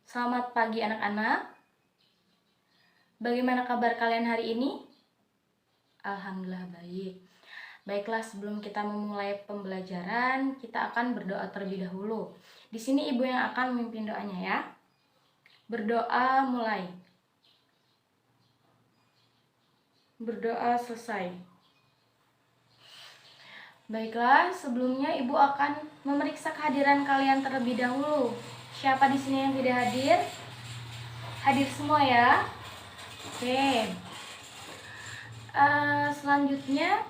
Selamat pagi anak-anak. Bagaimana kabar kalian hari ini? Alhamdulillah baik. Baiklah, sebelum kita memulai pembelajaran, kita akan berdoa terlebih dahulu. Di sini ibu yang akan memimpin doanya ya. Berdoa mulai. Berdoa selesai. Baiklah, sebelumnya ibu akan memeriksa kehadiran kalian terlebih dahulu. Siapa di sini yang tidak hadir? Hadir semua ya. Oke. Selanjutnya,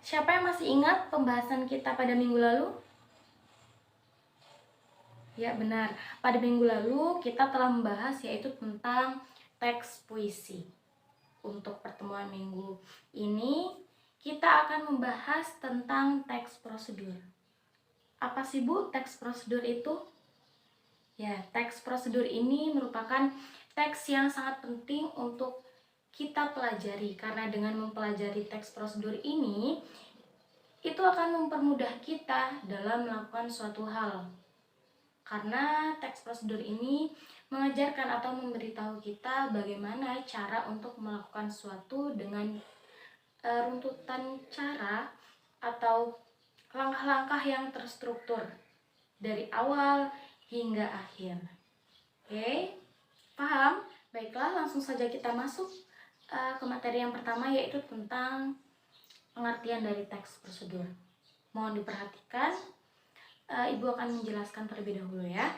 siapa yang masih ingat pembahasan kita pada minggu lalu? Ya benar, pada minggu lalu kita telah membahas yaitu tentang teks puisi. Untuk pertemuan minggu ini kita akan membahas tentang teks prosedur. Apa sih Bu teks prosedur itu? Ya, teks prosedur ini merupakan teks yang sangat penting untuk kita pelajari, karena dengan mempelajari teks prosedur ini itu akan mempermudah kita dalam melakukan suatu hal. Karena teks prosedur ini mengajarkan atau memberitahu kita bagaimana cara untuk melakukan sesuatu dengan runtutan cara atau langkah-langkah yang terstruktur dari awal hingga akhir. Oke, paham? Baiklah, langsung saja kita masuk ke materi yang pertama, yaitu tentang pengertian dari teks prosedur. Mohon diperhatikan, ibu akan menjelaskan terlebih dahulu ya.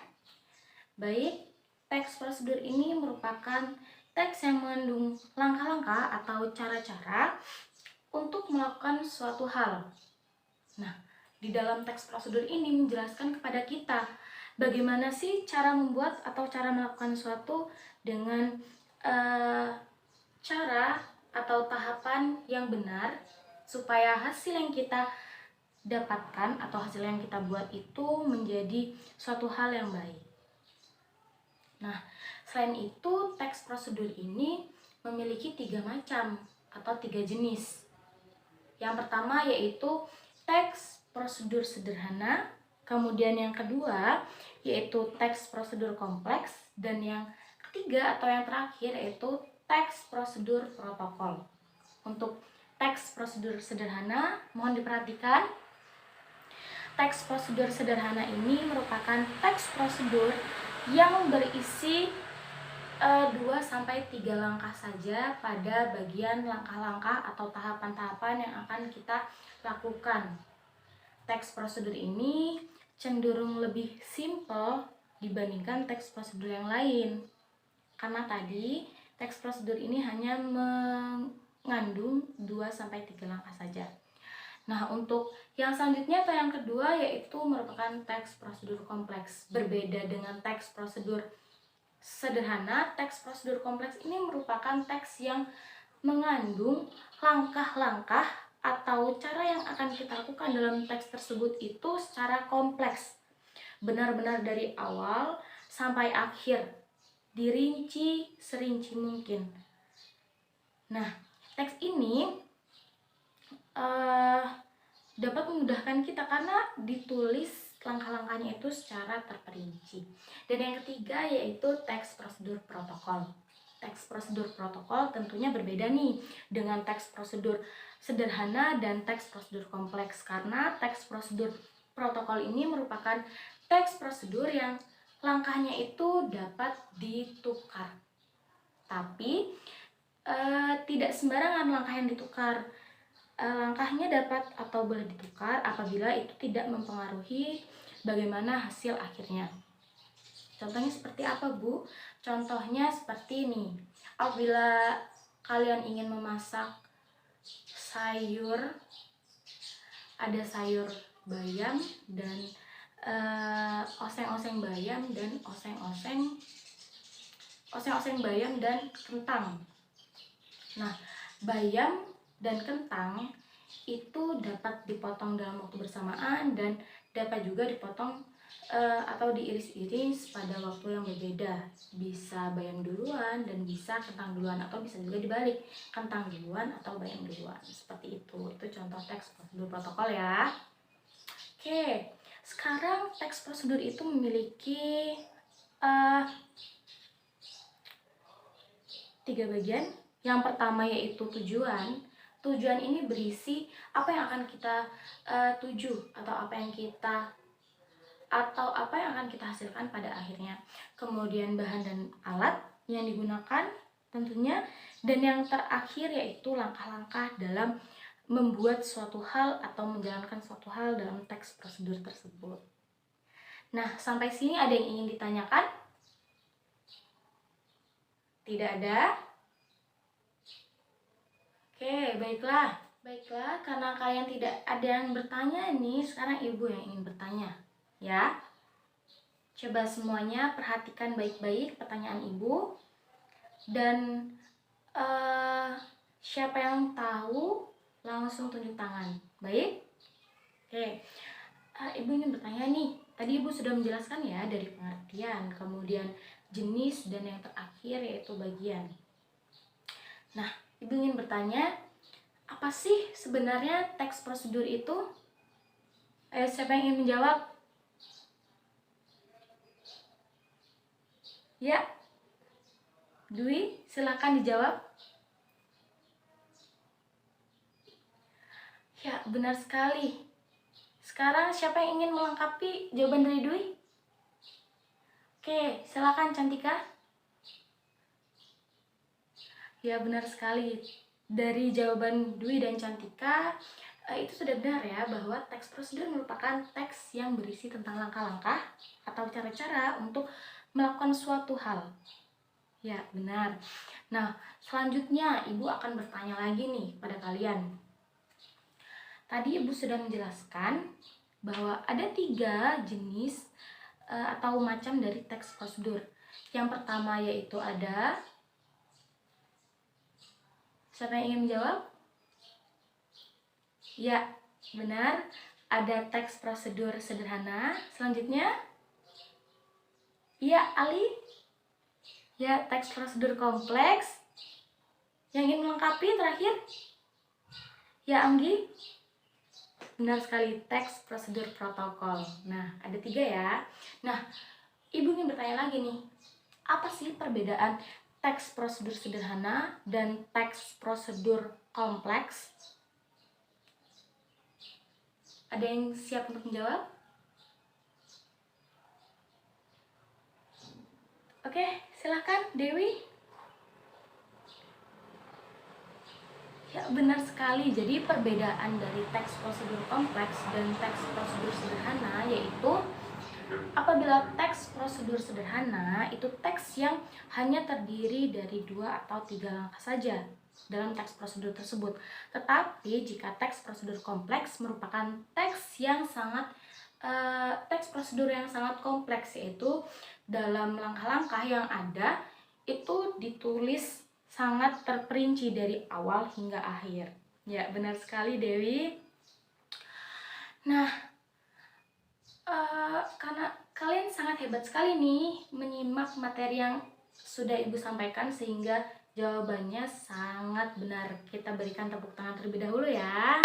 Baik, teks prosedur ini merupakan teks yang mengandung langkah-langkah atau cara-cara untuk melakukan suatu hal. Nah, di dalam teks prosedur ini menjelaskan kepada kita bagaimana sih cara membuat atau cara melakukan suatu dengan cara atau tahapan yang benar, supaya hasil yang kita dapatkan atau hasil yang kita buat itu menjadi suatu hal yang baik. Nah, selain itu teks prosedur ini memiliki 3 macam atau 3 jenis. Yang pertama yaitu teks prosedur sederhana, kemudian yang kedua yaitu teks prosedur kompleks, dan yang ketiga atau yang terakhir yaitu teks prosedur protokol. Untuk teks prosedur sederhana, mohon diperhatikan. Teks prosedur sederhana ini merupakan teks prosedur yang berisi 2-3 langkah saja pada bagian langkah-langkah atau tahapan-tahapan yang akan kita lakukan. Teks prosedur ini cenderung lebih simple dibandingkan teks prosedur yang lain. Karena tadi teks prosedur ini hanya mengandung 2-3 langkah saja. Nah, untuk yang selanjutnya atau yang kedua yaitu merupakan teks prosedur kompleks. Berbeda dengan teks prosedur sederhana, teks prosedur kompleks ini merupakan teks yang mengandung langkah-langkah atau cara yang akan kita lakukan dalam teks tersebut itu secara kompleks. Benar-benar dari awal sampai akhir, dirinci serinci mungkin. Nah, teks ini dapat memudahkan kita karena ditulis langkah-langkahnya itu secara terperinci. Dan yang ketiga yaitu teks prosedur protokol. Teks prosedur protokol tentunya berbeda nih dengan teks prosedur sederhana dan teks prosedur kompleks, karena teks prosedur protokol ini merupakan teks prosedur yang langkahnya itu dapat ditukar. Tapi tidak sembarangan langkah yang ditukar. Langkahnya dapat atau boleh ditukar apabila itu tidak mempengaruhi bagaimana hasil akhirnya. Contohnya seperti apa, Bu? Contohnya seperti ini. Apabila kalian ingin memasak sayur, ada sayur bayam dan oseng-oseng bayam dan oseng-oseng bayam dan kentang. Nah, bayam dan kentang itu dapat dipotong dalam waktu bersamaan dan dapat juga dipotong atau diiris-iris pada waktu yang berbeda. Bisa bayam duluan dan bisa kentang duluan, atau bisa juga dibalik, kentang duluan atau bayam duluan. Seperti itu. Itu contoh teks prosedur protokol ya. Oke, Sekarang teks prosedur itu memiliki uh, 3 bagian. Yang pertama yaitu tujuan. Tujuan ini berisi apa yang akan kita tuju atau apa yang akan kita hasilkan pada akhirnya. Kemudian bahan dan alat yang digunakan tentunya, dan yang terakhir yaitu langkah-langkah dalam membuat suatu hal atau menjalankan suatu hal dalam teks prosedur tersebut. Nah, sampai sini ada yang ingin ditanyakan? Tidak ada? Oke, baiklah. Baiklah, karena kalian tidak ada yang bertanya nih, sekarang ibu yang ingin bertanya. Ya, coba semuanya perhatikan baik-baik pertanyaan ibu. Dan siapa yang tahu langsung tunjuk tangan. Baik? Oke. Ibu ingin bertanya nih. Tadi ibu sudah menjelaskan ya dari pengertian, kemudian jenis, dan yang terakhir yaitu bagian. Nah, ibu ingin bertanya, apa sih sebenarnya teks prosedur itu? Siapa yang ingin menjawab? Ya, Dwi, silakan dijawab. Ya, benar sekali. Sekarang siapa yang ingin melengkapi jawaban dari Dwi? Oke, silakan Cantika. Ya, benar sekali. Dari jawaban Dwi dan Cantika, itu sudah benar ya bahwa teks prosedur merupakan teks yang berisi tentang langkah-langkah atau cara-cara untuk melakukan suatu hal. Ya, benar. Nah, selanjutnya Ibu akan bertanya lagi nih pada kalian. Tadi Ibu sudah menjelaskan bahwa ada 3 jenis atau macam dari teks prosedur. Yang pertama yaitu ada, siapa yang ingin menjawab? Ya, benar. Ada teks prosedur sederhana. Selanjutnya, ya, Ali. Ya, teks prosedur kompleks. Yang ingin melengkapi terakhir? Ya, Anggi. Benar sekali, teks prosedur protokol. Nah, ada 3 ya. Nah, Ibu ingin bertanya lagi nih. Apa sih perbedaan teks prosedur sederhana dan teks prosedur kompleks? Ada yang siap untuk menjawab? Oke, silahkan Dewi. Ya, benar sekali. Jadi perbedaan dari teks prosedur kompleks dan teks prosedur sederhana yaitu apabila teks prosedur sederhana itu teks yang hanya terdiri dari 2 atau 3 langkah saja dalam teks prosedur tersebut. Tetapi jika teks prosedur kompleks merupakan teks prosedur yang sangat kompleks, yaitu dalam langkah-langkah yang ada itu ditulis sangat terperinci dari awal hingga akhir. Ya, benar sekali Dewi. Nah, karena kalian sangat hebat sekali nih menyimak materi yang sudah Ibu sampaikan sehingga jawabannya sangat benar. Kita berikan tepuk tangan terlebih dahulu ya.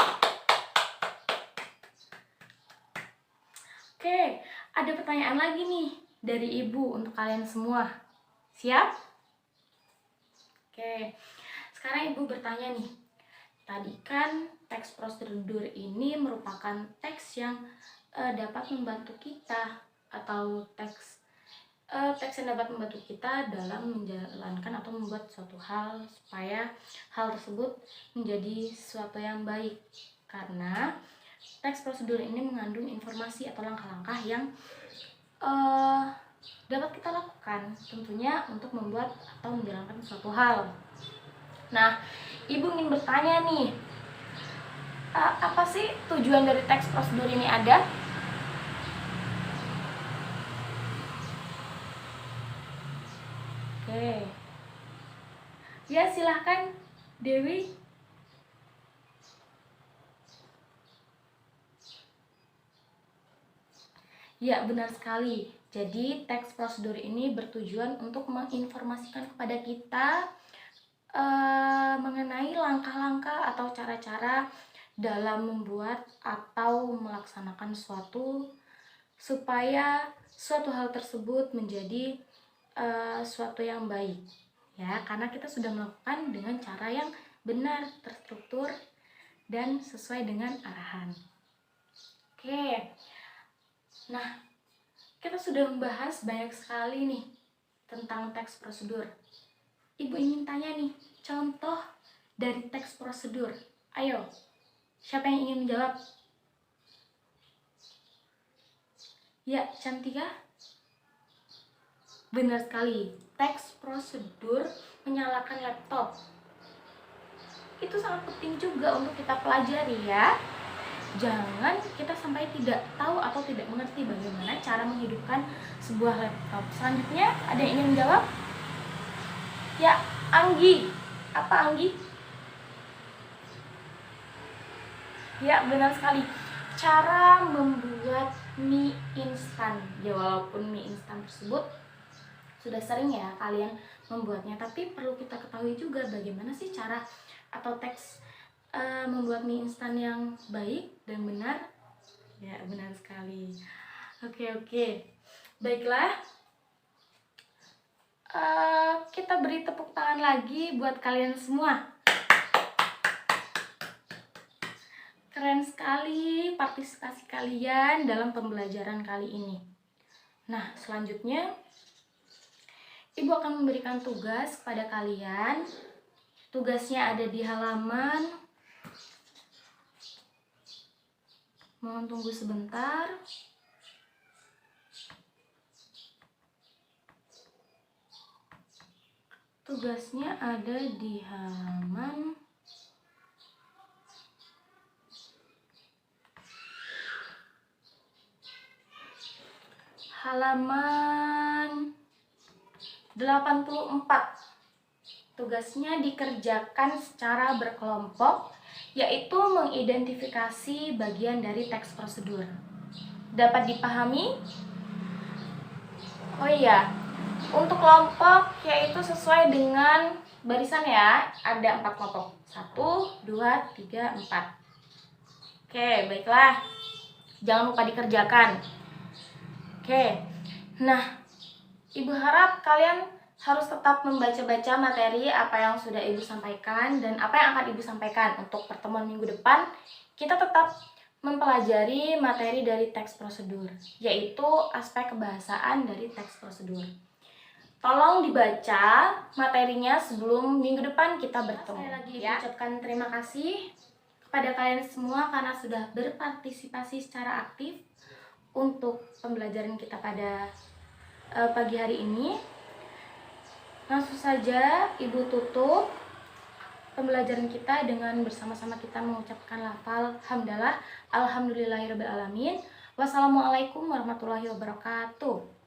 Oke, ada pertanyaan lagi nih dari Ibu untuk kalian semua. Siap? Oke, sekarang Ibu bertanya nih. Tadi kan teks prosedur ini merupakan teks yang dapat membantu kita, atau teks yang dapat membantu kita dalam menjalankan atau membuat suatu hal supaya hal tersebut menjadi sesuatu yang baik. Karena teks prosedur ini mengandung informasi atau langkah-langkah yang dapat kita lakukan tentunya untuk membuat atau menjalankan suatu hal. Nah, Ibu ingin bertanya nih, apa sih tujuan dari teks prosedur ini ada? Oke. Ya, silahkan Dewi. Ya, benar sekali. Jadi, teks prosedur ini bertujuan untuk menginformasikan kepada kita mengenai langkah-langkah atau cara-cara dalam membuat atau melaksanakan suatu supaya suatu hal tersebut menjadi suatu yang baik, ya, karena kita sudah melakukan dengan cara yang benar, terstruktur dan sesuai dengan arahan. Oke, nah kita sudah membahas banyak sekali nih tentang teks prosedur. Ibu ingin tanya nih, contoh dari teks prosedur. Ayo, siapa yang ingin menjawab? Ya, Cantika? Benar sekali, teks prosedur menyalakan laptop. Itu sangat penting juga untuk kita pelajari ya. Jangan kita sampai tidak tahu atau tidak mengerti bagaimana cara menghidupkan sebuah laptop. Selanjutnya, ada yang ingin menjawab? Ya, Anggi. Apa Anggi? Ya, benar sekali. Cara membuat mie instan. Ya, walaupun mie instan tersebut sudah sering ya kalian membuatnya, tapi perlu kita ketahui juga bagaimana sih cara atau teks membuat mie instan yang baik dan benar. Ya, benar sekali. Oke. Baiklah, kita beri tepuk tangan lagi buat kalian semua. Keren sekali partisipasi kalian dalam pembelajaran kali ini. Nah, selanjutnya Ibu akan memberikan tugas kepada kalian. Tugasnya ada di halaman. Mohon tunggu sebentar. Tugasnya ada di halaman halaman 84. Tugasnya dikerjakan secara berkelompok, yaitu mengidentifikasi bagian dari teks prosedur. Dapat dipahami? Oh iya, untuk kelompok yaitu sesuai dengan barisan ya, ada 4 kelompok. 1, 2, 3, 4. Oke, baiklah. Jangan lupa dikerjakan. Oke, nah Ibu harap kalian harus tetap membaca-baca materi apa yang sudah Ibu sampaikan dan apa yang akan Ibu sampaikan. Untuk pertemuan minggu depan, kita tetap mempelajari materi dari teks prosedur, yaitu aspek kebahasaan dari teks prosedur. Tolong dibaca materinya sebelum minggu depan kita bertemu. Saya lagi ucapkan terima kasih kepada kalian semua karena sudah berpartisipasi secara aktif untuk pembelajaran kita pada pagi hari ini. Langsung saja Ibu tutup pembelajaran kita dengan bersama-sama kita mengucapkan lafal hamdalah alhamdulillahirabbil alamin. Wassalamualaikum warahmatullahi wabarakatuh.